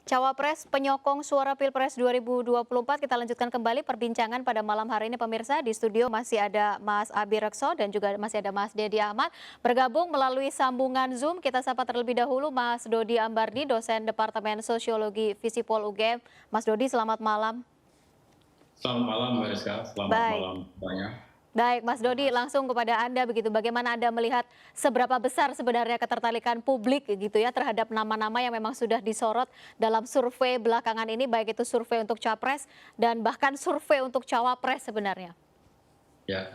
Cawapres penyokong suara Pilpres 2024, kita lanjutkan kembali perbincangan pada malam hari ini pemirsa. Di studio masih ada Mas Abi Rekso dan juga masih ada Mas Dedi Ahmad. Bergabung melalui sambungan Zoom, kita sapa terlebih dahulu Mas Dodi Ambardi, dosen Departemen Sosiologi Visipol UGM. Mas Dodi, selamat malam. Selamat malam Mbak Rizka, selamat Baik. malam semuanya. Baik, Mas Dodi, langsung kepada Anda begitu. Bagaimana Anda melihat seberapa besar sebenarnya ketertarikan publik gitu ya terhadap nama-nama yang memang sudah disorot dalam survei belakangan ini, baik itu survei untuk capres dan bahkan survei untuk cawapres sebenarnya? Ya,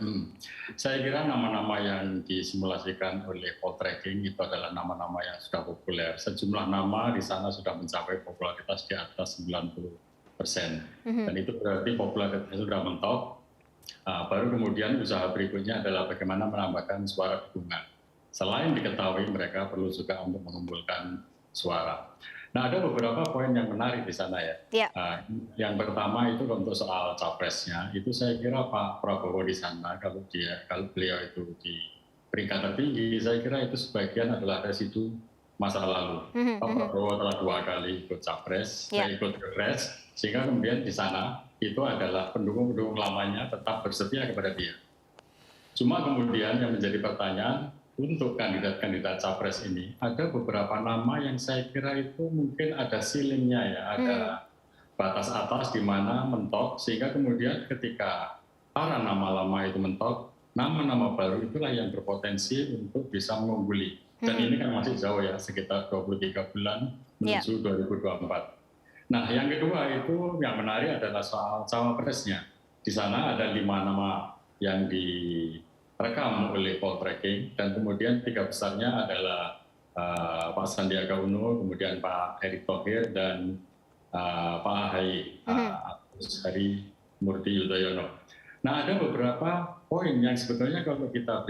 saya kira nama-nama yang disimulasikan oleh poltreking itu adalah nama-nama yang sudah populer. Sejumlah nama di sana sudah mencapai popularitas di atas 90%. Dan itu berarti popularitasnya sudah mentok. Baru kemudian usaha berikutnya adalah bagaimana menambahkan suara dukungan. Selain diketahui mereka perlu juga untuk mengumpulkan suara. Nah, ada beberapa poin yang menarik di sana ya. Ya. Yang pertama itu untuk soal capresnya, itu saya kira Pak Prabowo di sana kalau beliau itu di peringkat tertinggi, saya kira itu sebagian adalah residu masa lalu. Pak Prabowo telah 2 kali ikut capres, saya ikut pilpres, sehingga kemudian di sana itu adalah pendukung-pendukung lamanya tetap bersetia kepada dia. Cuma kemudian yang menjadi pertanyaan untuk kandidat-kandidat capres ini, ada beberapa nama yang saya kira itu mungkin ada ceilingnya ya, ada batas atas di mana mentok, sehingga kemudian ketika para nama lama itu mentok, nama-nama baru itulah yang berpotensi untuk bisa mengungguli. Dan ini kan masih jauh ya, sekitar 23 bulan menuju 2024. Nah, yang kedua itu yang menarik adalah soal cawapresnya. Di sana ada 5 nama yang direkam oleh poltreking dan kemudian 3 besarnya adalah Pak Sandiaga Uno, kemudian Pak Erick Thohir dan Pak Ahy, Hari Murti Yudhoyono. Nah, ada beberapa poin yang sebetulnya kalau kita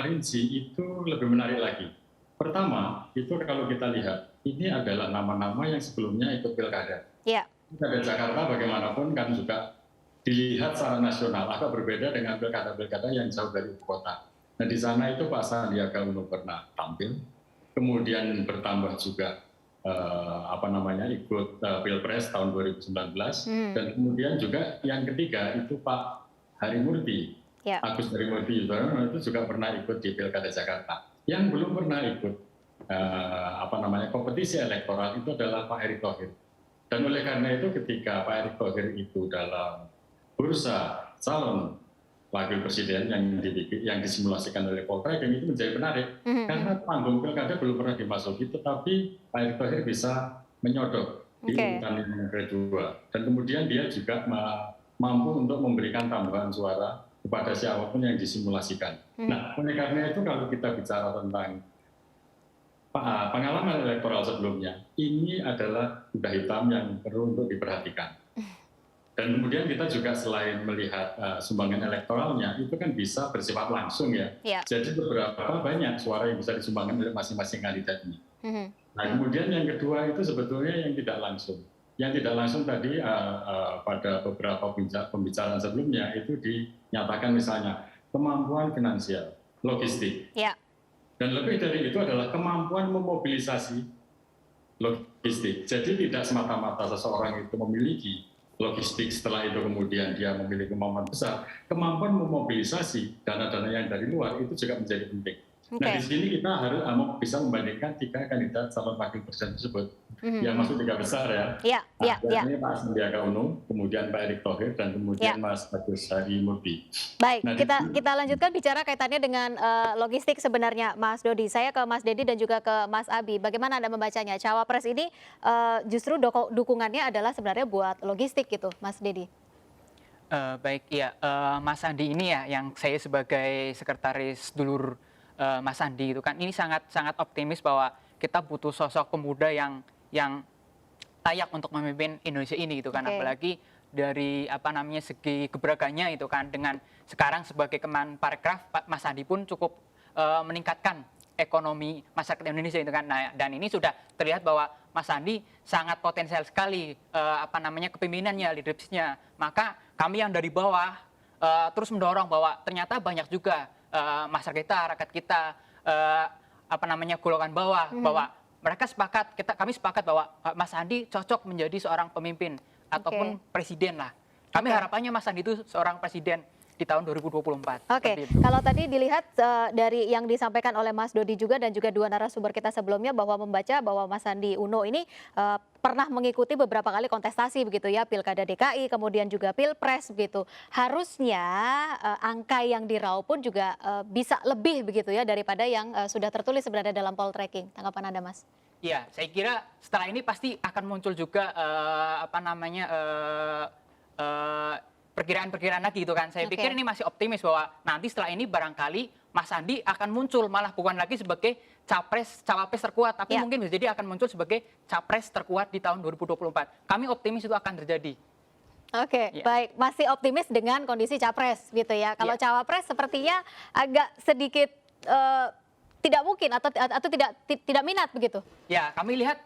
rinci itu lebih menarik lagi. Pertama, itu kalau kita lihat, ini adalah nama-nama yang sebelumnya ikut pilkada. Ya. Pilkada Jakarta bagaimanapun kan juga dilihat secara nasional, agak berbeda dengan pilkada-pilkada yang jauh dari ibu kota. Nah, di sana itu Pak Sandiaga Uno pernah tampil, kemudian bertambah juga ikut Pilpres tahun 2019, dan kemudian juga yang ketiga itu Pak Hari Murti, Agus Harimurti Yudhoyono itu juga pernah ikut di Pilkada Jakarta. Yang belum pernah ikut kompetisi elektoral itu adalah Pak Erick Thohir. Dan oleh karena itu ketika Pak Erick Thohir itu dalam bursa calon wakil presiden yang disimulasikan oleh poltreking itu menjadi menarik karena panggung pilkada belum pernah dimasuki, tetapi Pak Erick Thohir bisa menyodok di urutan yang kedua, dan kemudian dia juga mampu untuk memberikan tambahan suara kepada siapapun yang disimulasikan. Nah, oleh karena itu kalau kita bicara tentang pengalaman elektoral sebelumnya, ini adalah kuda hitam yang perlu untuk diperhatikan. Dan kemudian kita juga selain melihat sumbangan elektoralnya, itu kan bisa bersifat langsung ya. Jadi beberapa banyak suara yang bisa disumbangkan oleh masing-masing kandidat ini. Nah, kemudian yang kedua itu sebetulnya yang tidak langsung. Yang tidak langsung tadi pada beberapa pembicaraan sebelumnya itu dinyatakan misalnya kemampuan finansial, logistik. Dan lebih dari itu adalah kemampuan memobilisasi logistik. Jadi tidak semata-mata seseorang itu memiliki logistik, setelah itu kemudian dia memiliki kemampuan besar, kemampuan memobilisasi dana-dana yang dari luar itu juga menjadi penting. Nah, di sini kita harus bisa membandingkan 3 kandidat calon wakil presiden tersebut. Yang masuk 3 besar ya. Ini Pak Sandiaga Uno, kemudian Pak Erick Thohir, dan kemudian Mas Agus Harimurti. Baik, kita lanjutkan bicara kaitannya dengan logistik sebenarnya, Mas Dodi. Saya ke Mas Dedi dan juga ke Mas Abi. Bagaimana Anda membacanya? Cawapres ini justru dukungannya adalah sebenarnya buat logistik gitu, Mas Dedi. Baik, ya, Mas Andi ini ya yang saya sebagai sekretaris dulur Mas Andi itu kan ini sangat optimis bahwa kita butuh sosok pemuda yang layak untuk memimpin Indonesia ini gitu kan. Apalagi dari segi keberagamannya itu kan, dengan sekarang sebagai Kemenparekraf Mas Andi pun cukup meningkatkan ekonomi masyarakat Indonesia itu kan. Nah, dan ini sudah terlihat bahwa Mas Andi sangat potensial sekali kepemimpinannya, leadership-nya. Maka kami yang dari bawah terus mendorong bahwa ternyata banyak juga masyarakat kita, rakyat kita, golongan bawah, bahwa mereka sepakat, kami sepakat bahwa Mas Sandi cocok menjadi seorang pemimpin ataupun presiden lah. Kami harapannya Mas Sandi itu seorang presiden di tahun 2024. Oke, kalau tadi dilihat dari yang disampaikan oleh Mas Dodi juga dan juga dua narasumber kita sebelumnya bahwa membaca bahwa Mas Sandi Uno ini pernah mengikuti beberapa kali kontestasi begitu ya, Pilkada DKI, kemudian juga Pilpres begitu. Harusnya angka yang diraup pun juga bisa lebih begitu ya daripada yang sudah tertulis sebenarnya dalam poll tracking. Tanggapan Anda, Mas? Iya, saya kira setelah ini pasti akan muncul juga perkiraan-perkiraan lagi gitu kan. Saya pikir ini masih optimis bahwa nanti setelah ini barangkali Mas Sandi akan muncul malah bukan lagi sebagai cawapres terkuat, tapi mungkin bisa jadi akan muncul sebagai capres terkuat di tahun 2024. Kami optimis itu akan terjadi. Oke, baik. Masih optimis dengan kondisi capres gitu ya. Kalau cawapres sepertinya agak sedikit tidak mungkin atau tidak minat begitu. Ya, kami lihat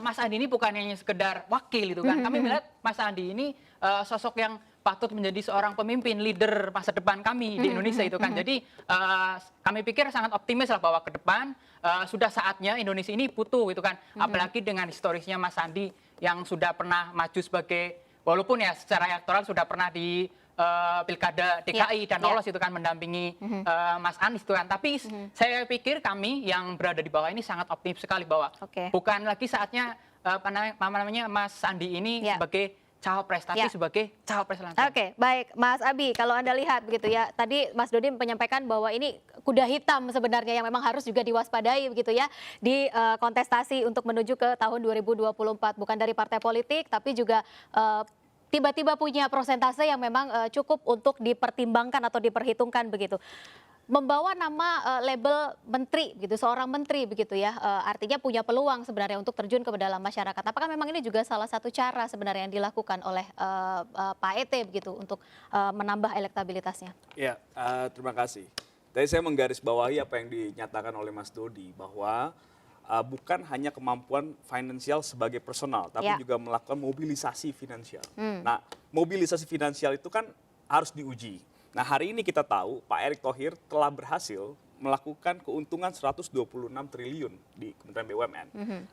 Mas Andi ini bukan hanya sekedar wakil itu kan. Kami melihat Mas Andi ini sosok yang patut menjadi seorang pemimpin, leader masa depan kami di Indonesia itu kan. Jadi kami pikir sangat optimis lah bahwa ke depan sudah saatnya Indonesia ini butuh gitu kan. Apalagi dengan historisnya Mas Andi yang sudah pernah maju sebagai, walaupun ya secara elektoral sudah pernah di Pilkada DKI dan lolos itu kan mendampingi Mas Anies itu kan. Tapi saya pikir kami yang berada di bawah ini sangat optimis sekali bahwa bukan lagi saatnya Mas Sandi ini sebagai cawapres, tapi sebagai cawapres langsung. Oke, baik. Mas Abi, kalau Anda lihat begitu ya, tadi Mas Dodi menyampaikan bahwa ini kuda hitam sebenarnya yang memang harus juga diwaspadai begitu ya di kontestasi untuk menuju ke tahun 2024. Bukan dari partai politik, tapi juga tiba-tiba punya persentase yang memang cukup untuk dipertimbangkan atau diperhitungkan begitu. Membawa nama label menteri gitu, seorang menteri begitu ya, artinya punya peluang sebenarnya untuk terjun ke dalam masyarakat. Apakah memang ini juga salah satu cara sebenarnya yang dilakukan oleh Pak ET begitu untuk menambah elektabilitasnya? Ya, terima kasih. Tadi saya menggarisbawahi apa yang dinyatakan oleh Mas Dodi bahwa bukan hanya kemampuan finansial sebagai personal, tapi juga melakukan mobilisasi finansial. Nah, mobilisasi finansial itu kan harus diuji. Nah, hari ini kita tahu Pak Erick Thohir telah berhasil melakukan keuntungan 126 triliun di Kementerian BUMN.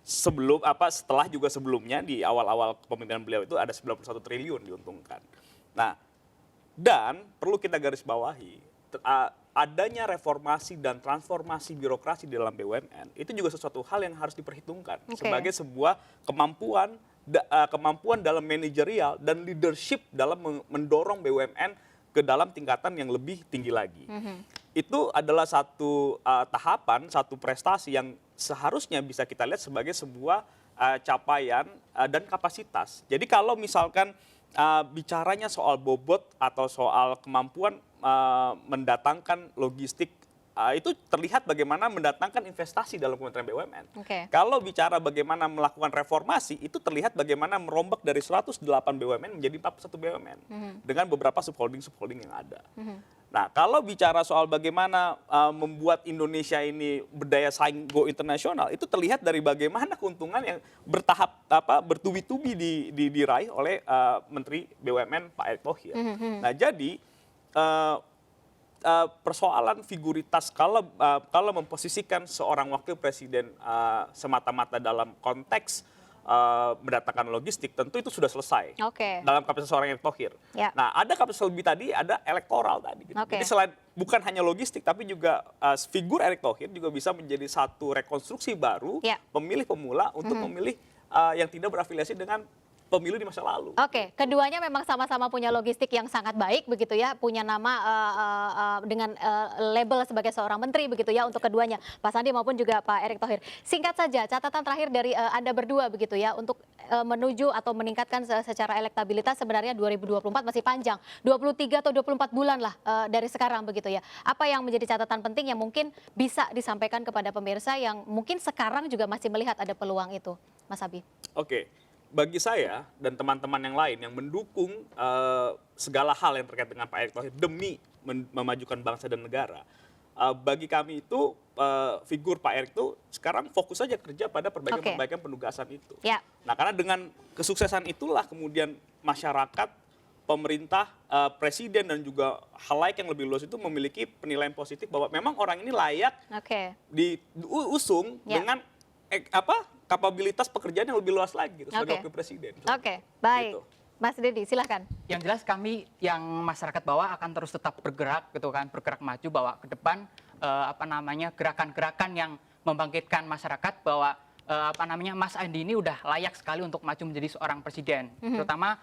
Setelah juga sebelumnya di awal-awal kepemimpinan beliau itu ada 91 triliun diuntungkan. Nah, dan perlu kita garis bawahi, adanya reformasi dan transformasi birokrasi di dalam BUMN itu juga sesuatu hal yang harus diperhitungkan sebagai sebuah kemampuan dalam manajerial dan leadership dalam mendorong BUMN ke dalam tingkatan yang lebih tinggi lagi. Itu adalah satu tahapan, satu prestasi yang seharusnya bisa kita lihat sebagai sebuah capaian dan kapasitas. Jadi kalau misalkan bicaranya soal bobot atau soal kemampuan mendatangkan logistik, itu terlihat bagaimana mendatangkan investasi dalam Kementerian BUMN. Kalau bicara bagaimana melakukan reformasi, itu terlihat bagaimana merombak dari 108 BUMN menjadi 41 BUMN dengan beberapa subholding yang ada. Nah, kalau bicara soal bagaimana membuat Indonesia ini berdaya saing go internasional, itu terlihat dari bagaimana keuntungan yang bertahap bertubi-tubi diraih oleh Menteri BUMN Pak Erick Thohir. Nah, jadi persoalan figuritas kalau memposisikan seorang wakil presiden semata-mata dalam konteks mendatangkan logistik, tentu itu sudah selesai dalam kapasitas seorang Erick Thohir. Nah, ada kapasitas lebih tadi, ada elektoral tadi. Gitu. Jadi selain bukan hanya logistik, tapi juga figur Erick Thohir juga bisa menjadi satu rekonstruksi baru pemilih pemula untuk memilih yang tidak berafiliasi dengan pemilu di masa lalu. Keduanya memang sama-sama punya logistik yang sangat baik begitu ya, punya nama dengan label sebagai seorang menteri begitu ya untuk keduanya, Pak Sandi maupun juga Pak Erick Thohir. Singkat saja, catatan terakhir dari Anda berdua begitu ya untuk menuju atau meningkatkan secara elektabilitas. Sebenarnya 2024 masih panjang, 23 atau 24 bulan lah dari sekarang begitu ya. Apa yang menjadi catatan penting yang mungkin bisa disampaikan kepada pemirsa yang mungkin sekarang juga masih melihat ada peluang itu, Mas Abi? Bagi saya dan teman-teman yang lain yang mendukung segala hal yang terkait dengan Pak Erick Thohir demi memajukan bangsa dan negara, bagi kami itu figur Pak Erick itu sekarang fokus saja kerja pada perbaikan penugasan itu. Nah, karena dengan kesuksesan itulah kemudian masyarakat, pemerintah, presiden dan juga halayak yang lebih luas itu memiliki penilaian positif bahwa memang orang ini layak diusung dengan kapabilitas pekerjaan yang lebih luas lagi gitu, sebagai Oke. wakil presiden. Oke, baik. Gitu. Mas Dedi, silahkan. Yang jelas kami yang masyarakat bawah akan terus tetap bergerak gitu kan, bergerak maju bahwa ke depan gerakan-gerakan yang membangkitkan masyarakat bahwa Mas Andi ini udah layak sekali untuk maju menjadi seorang presiden. Terutama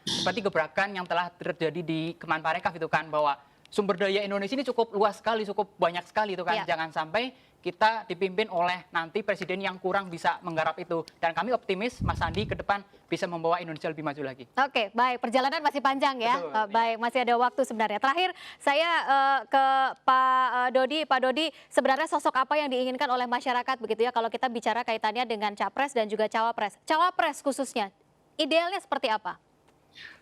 seperti gebrakan yang telah terjadi di Kemenparekraf itu kan, bahwa sumber daya Indonesia ini cukup luas sekali, cukup banyak sekali itu kan. Ya. Jangan sampai kita dipimpin oleh nanti presiden yang kurang bisa menggarap itu. Dan kami optimis Mas Andi ke depan bisa membawa Indonesia lebih maju lagi. Oke, baik. Perjalanan masih panjang ya. Betul, Baik, masih ada waktu sebenarnya. Terakhir, saya ke Pak Dodi. Pak Dodi, sebenarnya sosok apa yang diinginkan oleh masyarakat begitu ya kalau kita bicara kaitannya dengan capres dan juga cawapres. Cawapres khususnya, idealnya seperti apa?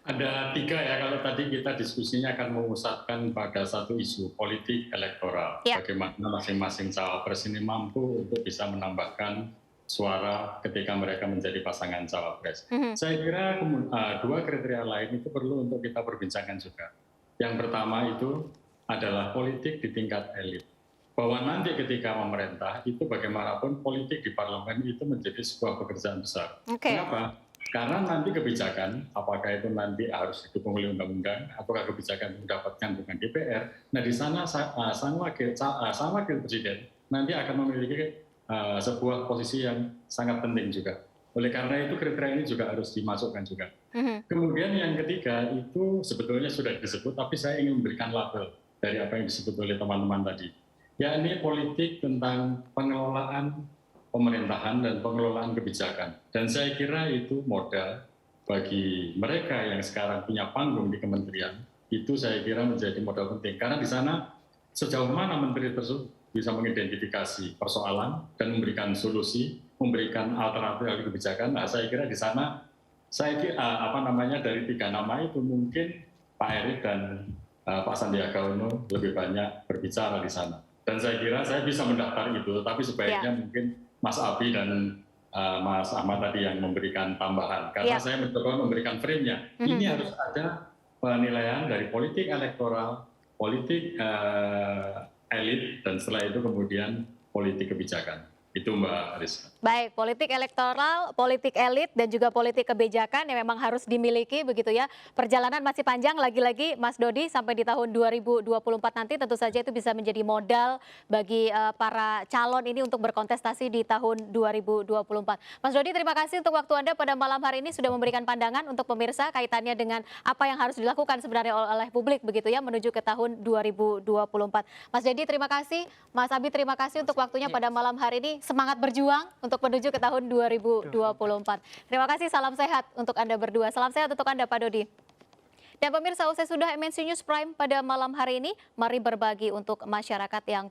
Ada 3 ya, kalau tadi kita diskusinya akan memusatkan pada satu isu politik elektoral. Ya. Bagaimana masing-masing cawapres ini mampu untuk bisa menambahkan suara ketika mereka menjadi pasangan cawapres. Saya kira 2 kriteria lain itu perlu untuk kita perbincangkan juga. Yang pertama itu adalah politik di tingkat elit. Bahwa nanti ketika memerintah itu bagaimanapun politik di parlemen itu menjadi sebuah pekerjaan besar. Oke. Kenapa? Karena nanti kebijakan, apakah itu nanti harus didukung oleh undang-undang, apakah kebijakan mendapatkan dukungan DPR, nah di sana sang wakil presiden nanti akan memiliki sebuah posisi yang sangat penting juga. Oleh karena itu kriteria ini juga harus dimasukkan juga. Kemudian yang ketiga itu sebetulnya sudah disebut, tapi saya ingin memberikan label dari apa yang disebut oleh teman-teman tadi. Yakni politik tentang pengelolaan pemerintahan dan pengelolaan kebijakan. Dan saya kira itu modal bagi mereka yang sekarang punya panggung di kementerian, itu saya kira menjadi modal penting. Karena di sana sejauh mana menteri tersebut bisa mengidentifikasi persoalan dan memberikan solusi, memberikan alternatif kebijakan. Nah, saya kira di sana, dari 3 nama itu mungkin Pak Erick dan Pak Sandiaga Uno lebih banyak berbicara di sana. Dan saya kira saya bisa mendaftar itu, tapi sebaiknya mungkin Mas Abi dan Mas Ahmad tadi yang memberikan tambahan. Karena saya mencoba memberikan frame-nya. Ini harus ada penilaian dari politik elektoral, politik elit, dan setelah itu kemudian politik kebijakan. Itu Mbak Rizka. Baik, politik elektoral, politik elit, dan juga politik kebijakan yang memang harus dimiliki begitu ya. Perjalanan masih panjang, lagi-lagi Mas Dodi sampai di tahun 2024 nanti tentu saja itu bisa menjadi modal bagi para calon ini untuk berkontestasi di tahun 2024. Mas Dodi, terima kasih untuk waktu Anda pada malam hari ini sudah memberikan pandangan untuk pemirsa kaitannya dengan apa yang harus dilakukan sebenarnya oleh publik begitu ya menuju ke tahun 2024. Mas Dodi, terima kasih. Mas Abi, terima kasih untuk waktunya pada malam hari ini. Semangat berjuang untuk menuju ke tahun 2024. Terima kasih, salam sehat untuk Anda berdua. Salam sehat untuk Anda, Pak Dodi. Dan pemirsa, usai sudah MNC News Prime pada malam hari ini, mari berbagi untuk masyarakat yang